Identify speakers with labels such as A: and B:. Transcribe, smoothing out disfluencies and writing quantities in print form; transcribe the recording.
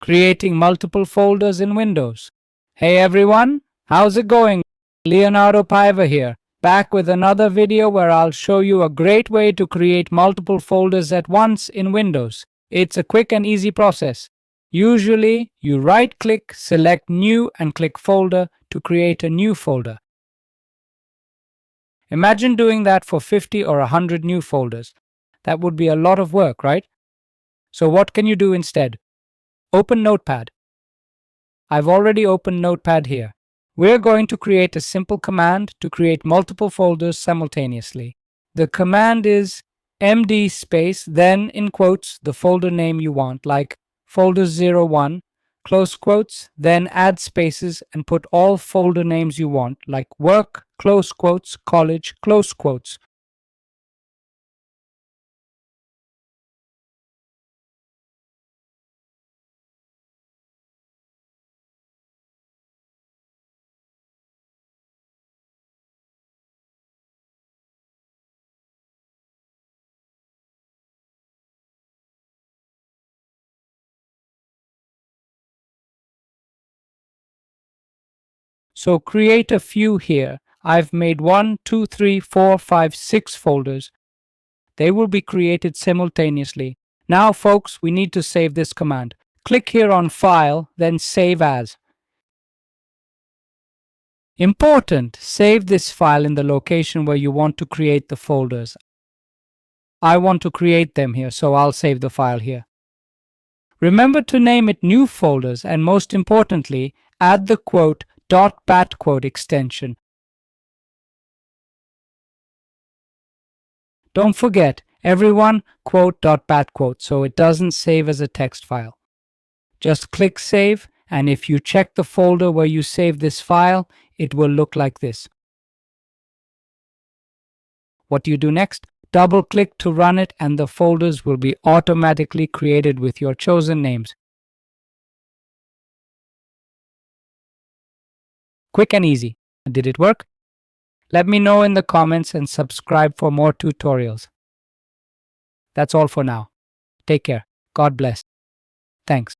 A: Creating multiple folders in Windows. Hey everyone, how's it going? Leonardo Paiva here, back with another video where I'll show you a great way to create multiple folders at once in Windows. It's a quick and easy process. Usually, you right-click, select New and click Folder to create a new folder. Imagine doing that for 50 or 100 new folders. That would be a lot of work, right? So what can you do instead? Open Notepad. I've already opened Notepad here. We're going to create a simple command to create multiple folders simultaneously. The command is md space, then in quotes, the folder name you want, like folder01, close quotes, then add spaces and put all folder names you want, like work, close quotes, college, close quotes. So create a few here. I've made 1, 2, 3, 4, 5, 6 folders. They will be created simultaneously. Now, folks, we need to save this command. Click here on File, then Save As. Important! Save this file in the location where you want to create the folders. I want to create them here, so I'll save the file here. Remember to name it New Folders, and most importantly, add the quote .bat quote extension. Don't forget, everyone quote.bat quote, so it doesn't save as a text file. Just click Save, and if you check the folder where you saved this file, it will look like this. What do you do next? Double-click to run it, and the folders will be automatically created with your chosen names. Quick and easy. Did it work? Let me know in the comments and subscribe for more tutorials. That's all for now. Take care. God bless. Thanks.